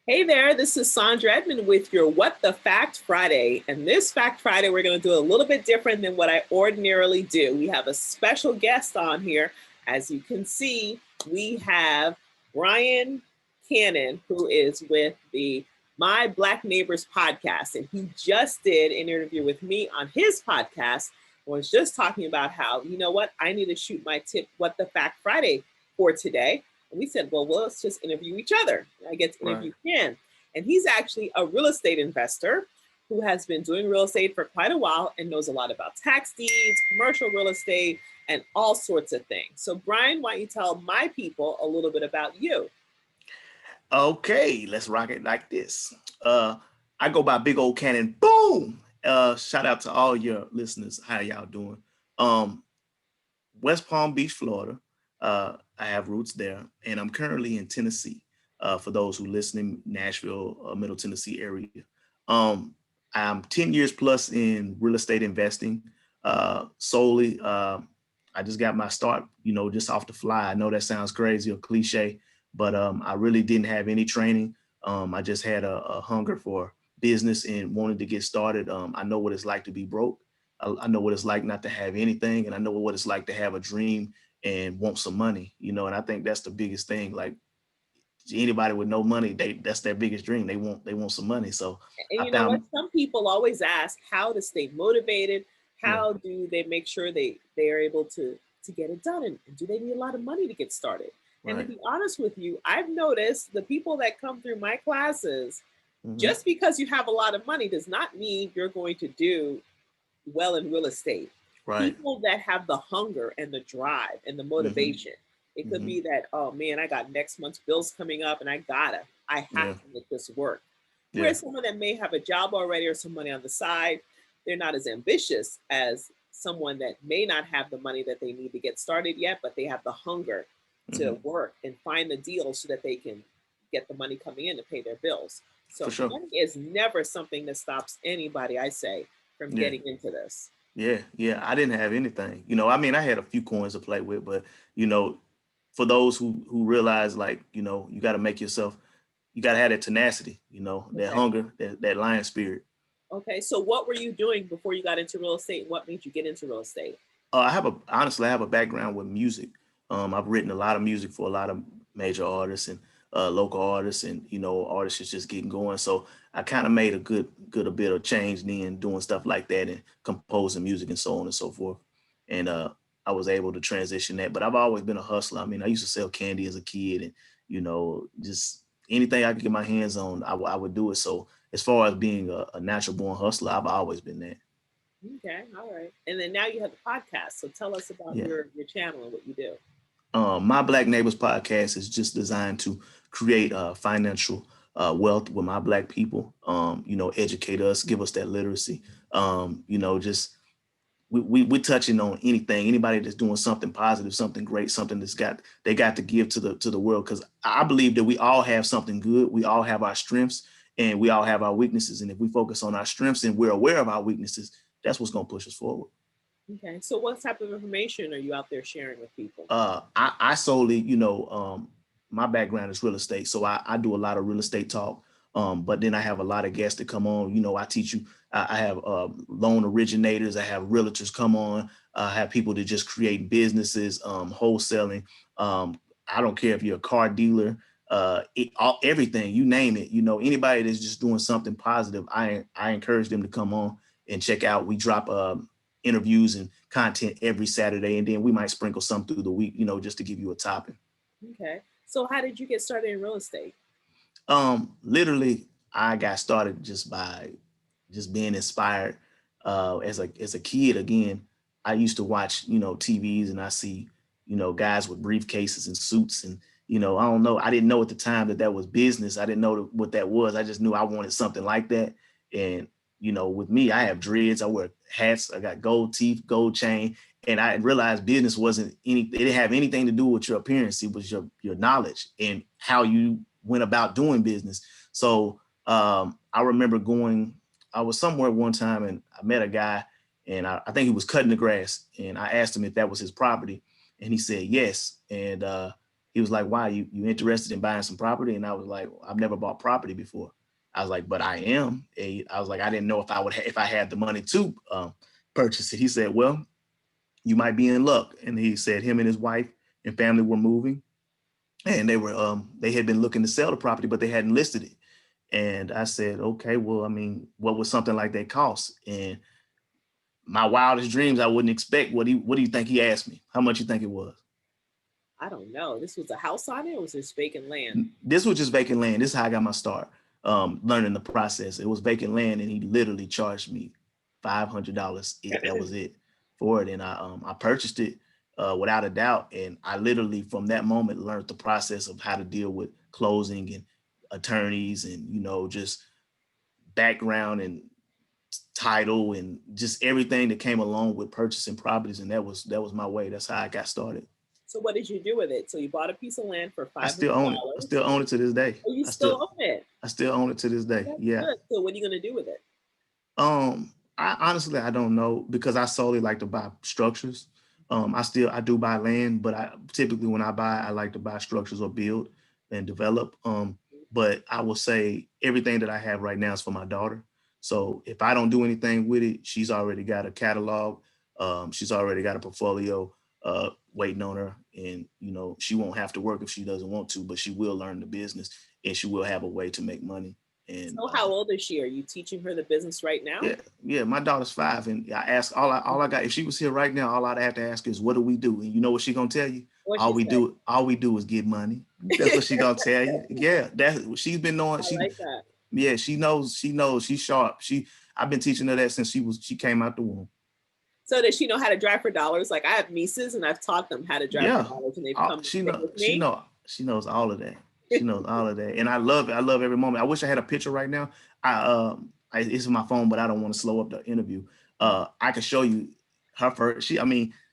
Hey there, this is Sandra Edmond with your WTFact Friday. And this Fact Friday, we're going to do a little bit different than what I ordinarily do. We have a special guest on here. As you can see, we have Brian Cannon, who is with the My Black Neighbors podcast. And he just did an interview with me on his podcast. I was just talking about how, you know what, I need to shoot my tip, WTFact Friday for today. And we said, well, let's just interview each other. I get to interview Ken. And he's actually a real estate investor who has been doing real estate for quite a while and knows a lot about tax deeds, commercial real estate, and all sorts of things. So Brian, why don't you tell my people a little bit about you? Okay, let's rock it like this. I go by Big Old Cannon. Boom! Shout out to all your listeners. How y'all doing? West Palm Beach, Florida. I have roots there, and I'm currently in Tennessee. For those who listen in Nashville, Middle Tennessee area. I'm 10 years plus in real estate investing solely. I just got my start, just off the fly. I know that sounds crazy or cliche, but I really didn't have any training. I just had a hunger for business and wanted to get started. I know what it's like to be broke. I know what it's like not to have anything, and I know what it's like to have a dream and want some money, and I think that's the biggest thing. Like anybody with no money, that's their biggest dream. They want some money. So and you know what? Some people always ask how to stay motivated. How do they make sure they are able to get it done? And do they need a lot of money to get started? Right. And to be honest with you, I've noticed the people that come through my classes, just because you have a lot of money does not mean you're going to do well in real estate. Right. People that have the hunger and the drive and the motivation. It could be that, oh man, I got next month's bills coming up and I have to make this work. Whereas someone that may have a job already or some money on the side, they're not as ambitious as someone that may not have the money that they need to get started yet, but they have the hunger to work and find the deal so that they can get the money coming in to pay their bills. So money is never something that stops anybody, I say, from getting into this. Yeah. I didn't have anything. I had a few coins to play with, but, for those who realize, like, you got to make yourself, you got to have that tenacity, that hunger, that lion spirit. Okay. So what were you doing before you got into real estate? What made you get into real estate? Honestly, I have a background with music. I've written a lot of music for a lot of major artists and local artists, and artists is just getting going. So I kind of made a good a bit of change then doing stuff like that and composing music and so on and so forth. And I was able to transition that. But I've always been a hustler. I mean, I used to sell candy as a kid, and just anything I could get my hands on, I would do it. So as far as being a natural born hustler, I've always been that. Okay, all right. And then now you have the podcast. So tell us about your channel and what you do. My Black Neighbors podcast is just designed to create financial wealth with my Black people, educate us, give us that literacy. Just we're touching on anything, anybody that's doing something positive, something great, something they got to give to the world. Because I believe that we all have something good. We all have our strengths and we all have our weaknesses. And if we focus on our strengths and we're aware of our weaknesses, that's what's going to push us forward. Okay. So what type of information are you out there sharing with people? I solely, my background is real estate. So I do a lot of real estate talk. But then I have a lot of guests that come on. I teach you. I have loan originators. I have realtors come on. I have people that just create businesses, wholesaling. I don't care if you're a car dealer, everything, you name it. Anybody that's just doing something positive, I encourage them to come on and check out. We drop interviews and content every Saturday, and then we might sprinkle some through the week, just to give you a topping. Okay. So how did you get started in real estate? Literally, I got started just by being inspired. As a kid, again, I used to watch, TVs, and I see, guys with briefcases and suits, and, I don't know. I didn't know at the time that was business. I didn't know what that was. I just knew I wanted something like that. And, with me, I have dreads, I wear hats, I got gold teeth, gold chain. And I realized business it didn't have anything to do with your appearance. It was your knowledge and how you went about doing business. So I remember I was somewhere one time and I met a guy, and I think he was cutting the grass, and I asked him if that was his property, and he said yes. And He was like, why, you interested in buying some property? And I was like, I've never bought property before. I was like, but I am. I was like, I didn't know if I would, if I had the money to purchase it. He said, well, you might be in luck. And he said him and his wife and family were moving, and they had been looking to sell the property, but they hadn't listed it. And I said, okay, well, I mean, what would something like that cost? And my wildest dreams, I wouldn't expect. What do you think he asked me? How much you think it was? I don't know. This was a house on it, or was this vacant land? This was just vacant land. This is how I got my start, learning the process. It was vacant land, and he literally charged me $500. That was it for it. And I purchased it without a doubt. And I literally, from that moment, learned the process of how to deal with closing and attorneys and, just background and title and just everything that came along with purchasing properties. And that was my way. That's how I got started. So what did you do with it? So you bought a piece of land for $500. I still own it. I still own it to this day. Oh, you still own it? I still own it to this day. That's yeah. Good. So what are you going to do with it? I honestly, I don't know, because I solely like to buy structures. I do buy land, but I typically, when I buy, I like to buy structures or build and develop. But I will say everything that I have right now is for my daughter. So if I don't do anything with it, she's already got a catalog. She's already got a portfolio waiting on her. And, she won't have to work if she doesn't want to, but she will learn the business and she will have a way to make money. And so how old is she? Are you teaching her the business right now? Yeah. My daughter's 5, and I ask all I got. If she was here right now, all I'd have to ask is, what do we do? And you know what she's gonna tell you? All we do is get money. That's what she's gonna tell you. Yeah, that's she's been knowing. I like that. Yeah, she knows. She's sharp. I've been teaching her that since she came out the womb. So does she know how to drive for dollars? Like, I have nieces, and I've taught them how to drive for dollars, and they've come. She knows all of that. She knows all of that, and I love it. I love every moment. I wish I had a picture right now. It's in my phone, but I don't want to slow up the interview. I can show you her first.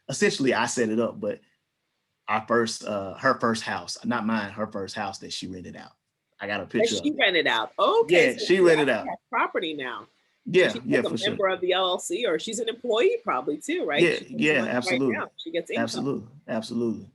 Essentially, I set it up, but her first house, not mine, her first house that she rented out. I got a picture. She rented out. Okay. Yeah, so she rented out. Property now. Yeah, she's for a member of the LLC, or she's an employee probably too, right? Yeah, absolutely. Right, she gets income. Absolutely.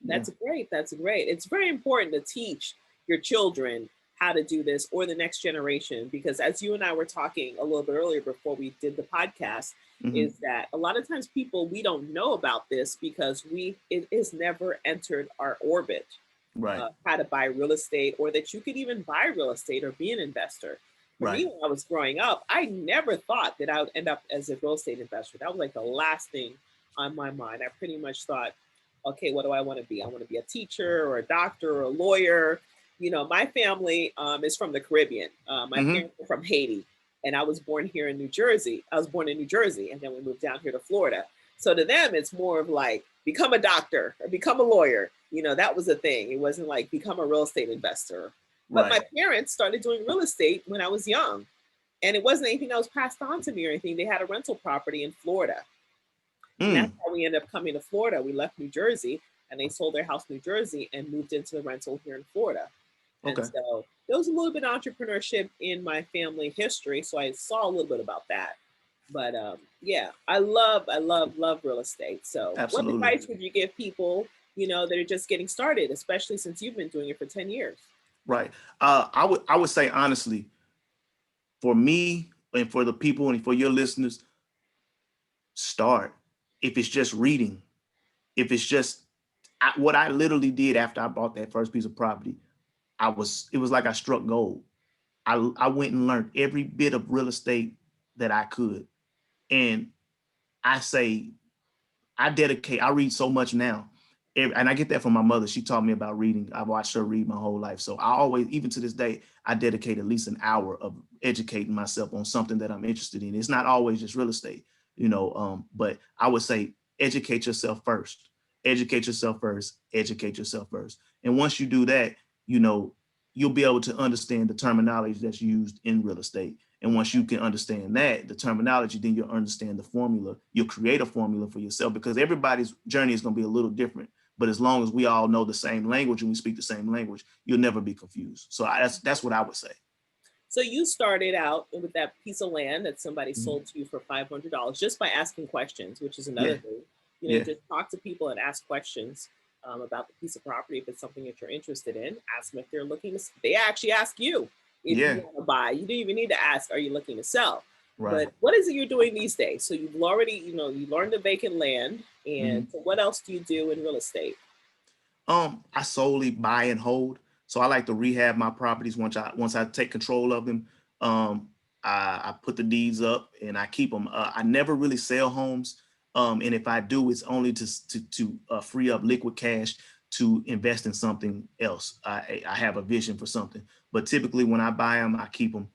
That's great. That's great. It's very important to teach your children how to do this, or the next generation, because as you and I were talking a little bit earlier before we did the podcast, is that a lot of times we don't know about this because it has never entered our orbit. Right. How to buy real estate, or that you could even buy real estate or be an investor. For me, when I was growing up, I never thought that I would end up as a real estate investor. That was like the last thing on my mind. I pretty much thought, okay, what do I want to be? I want to be a teacher or a doctor or a lawyer. My family is from the Caribbean. My parents are from Haiti, and I was born here in New Jersey. I was born in New Jersey, and then we moved down here to Florida. So to them, it's more of like, become a doctor or become a lawyer. That was a thing. It wasn't like become a real estate investor. But my parents started doing real estate when I was young, and it wasn't anything that was passed on to me or anything. They had a rental property in Florida. And that's how we ended up coming to Florida. We left New Jersey, and they sold their house in New Jersey and moved into the rental here in Florida. And so there was a little bit of entrepreneurship in my family history. So I saw a little bit about that. But I love real estate. So What advice would you give people, that are just getting started, especially since you've been doing it for 10 years? Right. I would say, honestly, for me and for the people and for your listeners, start. If it's just reading, if it's just what I literally did after I bought that first piece of property, it was like I struck gold. I went and learned every bit of real estate that I could. And I read so much now. And I get that from my mother. She taught me about reading. I've watched her read my whole life. So I always, even to this day, I dedicate at least an hour of educating myself on something that I'm interested in. It's not always just real estate, but I would say educate yourself first. Educate yourself first. Educate yourself first. And once you do that, you'll be able to understand the terminology that's used in real estate. And once you can understand the terminology, then you'll understand the formula. You'll create a formula for yourself, because everybody's journey is going to be a little different. But as long as we all know the same language and we speak the same language, you'll never be confused. So that's what I would say. So you started out with that piece of land that somebody sold to you for $500 just by asking questions, which is another thing. Just talk to people and ask questions. about the piece of property. If it's something that you're interested in, ask them if they're looking to. They actually ask you if you Yeah, want to buy. You don't even need to ask, are you looking to sell? right. But what is it you're doing these days? So you've already, you learned the vacant land, and Mhm. so what else do you do in real estate? I solely buy and hold. So I like to rehab my properties once I take control of them. Um, I put the deeds up and I keep them. I never really sell homes. And if I do, it's only to free up liquid cash to invest in something else. I have a vision for something, but typically when I buy them, I keep them.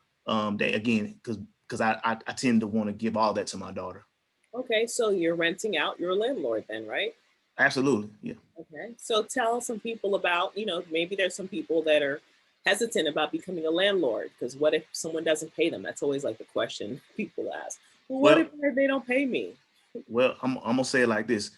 They again because I tend to want to give all that to my daughter. Okay, so you're renting out, you're a landlord then, right? Absolutely, yeah. Okay. So tell some people about, maybe there's some people that are hesitant about becoming a landlord because what if someone doesn't pay them? That's always like the question people ask. Well, what if Well, they don't pay me? I'm gonna say it like this: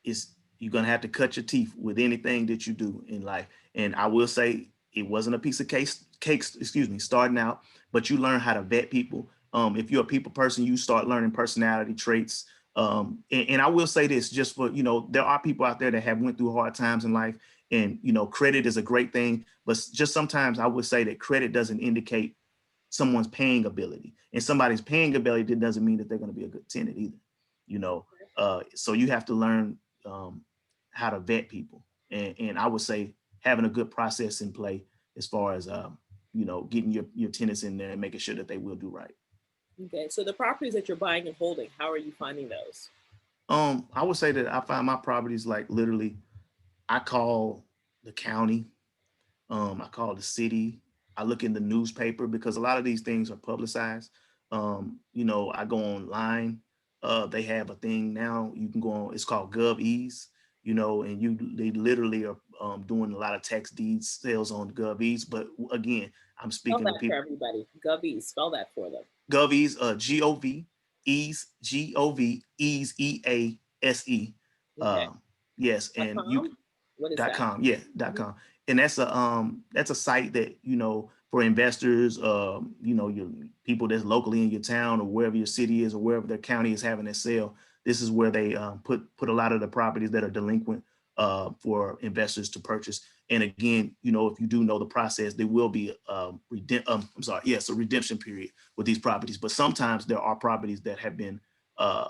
it's you're gonna have to cut your teeth with anything that you do in life. And I will say it wasn't a piece of cakes, excuse me, starting out, but you learn how to vet people. If you're a people person, you start learning personality traits. And I will say this just for, there are people out there that have went through hard times in life, and credit is a great thing, but just sometimes I would say that credit doesn't indicate someone's paying ability, and somebody's paying ability that doesn't mean that they're going to be a good tenant either. You know, so you have to learn um, how to vet people, and I would say having a good process in play as far as getting your tenants in there and making sure that they will do right. Okay. So the properties that you're buying and holding, how are you finding those? I would say that I find my properties like literally I call the county. I call the city. I look in the newspaper because a lot of these things are publicized. I go online. They have a thing now. You can go on. It's called GovEase. And they literally are doing a lot of tax deeds sales on GovEase. But again, I'm Spell speaking to that for people. everybody. Govy, spell that for them. GovEase, GovEase, EASE. Okay. Yes, and you .com? What is dot that? com, yeah, Mhm. .com. And that's a site that for investors, your people that's locally in your town or wherever your city is or wherever their county is having a sale. This is where they put a lot of the properties that are delinquent for investors to purchase. And again, if you do know the process, there will be I'm sorry, yes, a redemption period with these properties. But sometimes there are properties that have been uh,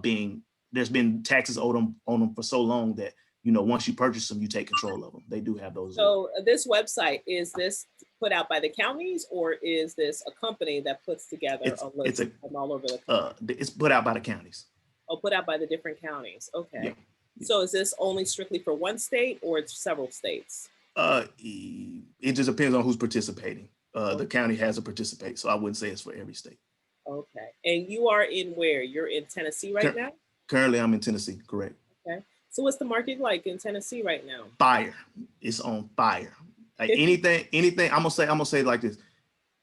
being there's been taxes owed on them for so long that once you purchase them, you take control of them. They do have those as well. So this website, is this put out by the counties or is this a company that puts together It's a it's list a from all over the country? it's put out by the counties. Oh, put out by the different counties. Yeah. Okay. Yeah. So is this only strictly for one state or it's several states? It just depends on who's participating. The Okay. county has to participate, so I wouldn't say it's for every state. Okay. And you are in where? You're in Tennessee right Cur- now? Currently, I'm in Tennessee. Correct. Okay. So what's the market like in Tennessee right now? Fire. It's on fire. Like anything. I'm gonna say it like this.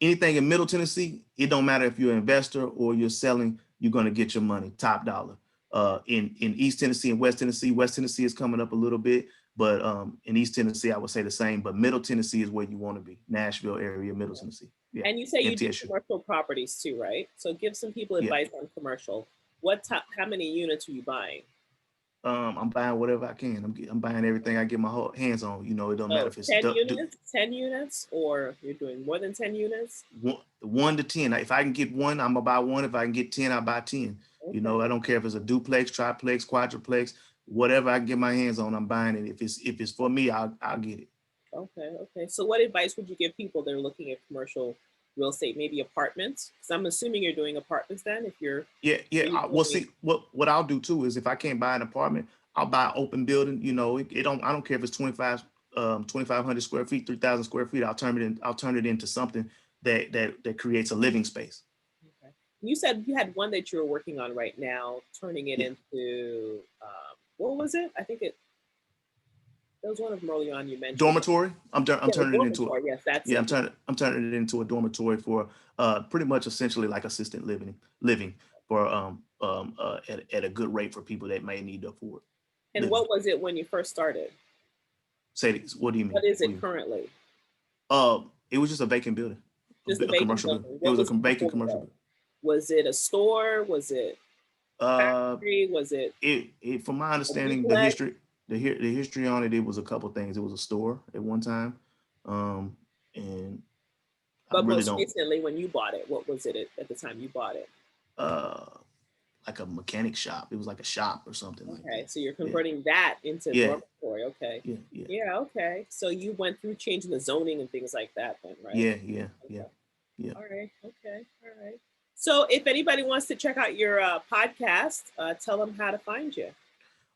Anything in Middle Tennessee, it don't matter if you're an investor or you're selling, you're gonna get your money top dollar. In East Tennessee and West Tennessee is coming up a little bit, but in East Tennessee, I would say the same. But Middle Tennessee is where you want to be. Nashville area, Middle Tennessee. Yeah, And you say you do MTSU. commercial properties too, right? So give some people Yeah. advice on commercial. How many units are you buying? I'm buying whatever I can. I'm buying everything I get my hands on. It don't matter So if it's 10 units, 10 units, or you're doing more than 10 units? 1 to 10. If I can get one, I'm gonna buy one. If I can get 10, I'll buy 10. Okay. I don't care if it's a duplex, triplex, quadruplex, whatever I can get my hands on, I'm buying it. If it's for me, I'll get it. Okay. Okay. So what advice would you give people that are looking at commercial real estate, maybe apartments? Because I'm assuming you're doing apartments then if you're, Yeah, yeah. are you Well, doing, see, what I'll do too is if I can't buy an apartment, I'll buy an open building. I don't care if it's 2,500 square feet, 3,000 square feet. I'll turn it into something that creates a living space. okay. You said you had one that you're working on right now, turning it Yeah. into, what was it? I think there was one of them early on you mentioned. Dormitory. I'm Yeah, the turning it into dormitory. Yes, that's yeah. it. I'm turning it into a dormitory for pretty much essentially like assisted living for at a good rate for people that may need to afford And living. what was it when you first started? Say this. What do you mean? What is What do it you mean? currently? It was just a vacant building, Just a a vacant commercial building. building. It What was a was it vacant before commercial that? building. Was it a store? Was it a Uh, factory? Was it from my a understanding, the duplex? history. the history on it, it was a couple things. It was a store at one time, and I But really most don't. recently, when you bought it, what was it at the time you bought it? Uh, like a mechanic shop. It was like a shop or something like Okay, that. so you're Yeah, converting that into yeah, dormitory. Okay. yeah, yeah, Yeah, okay. So you went through changing the zoning and things like that then, right? yeah, yeah, yeah, Okay. yeah. All right. Okay. All right. So if anybody wants to check out your podcast, tell them how to find you.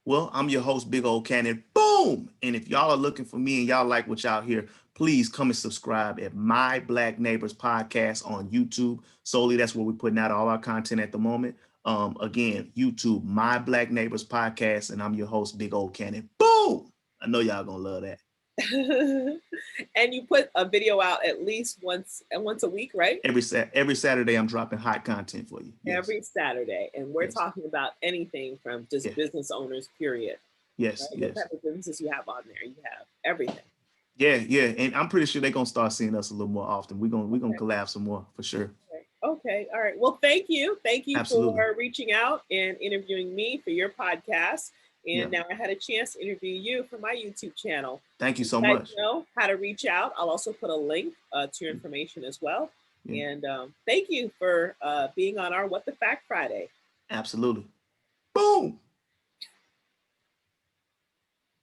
Well, I'm your host, Big Old Cannon. Boom! And if y'all are looking for me and y'all like what y'all hear, please come and subscribe at My Black Neighbors Podcast on YouTube. Solely, that's where we're putting out all our content at the moment. Again, YouTube, My Black Neighbors Podcast, and I'm your host, Big Old Cannon. Boom! I know y'all gonna love that. And you put a video out at least once a week, right? Every Saturday, I'm dropping hot content for you. Yes, Every Saturday. And we're yes, talking about anything from just yeah, business owners, period. yes, Right? What yes. type of businesses you have on there? You have everything. Yeah, yeah, and I'm pretty sure they're gonna start seeing us a little more often. We're gonna Okay. collab some more for sure. Okay. Okay. All right. Well, thank you. Thank you Absolutely. for reaching out and interviewing me for your podcast. Yeah. And now I had a chance to interview you for my YouTube channel. Thank you You so guys much. know how to reach out. I'll also put a link to your information as well. Yeah, And thank you for being on our What the Fact Friday. absolutely. Boom.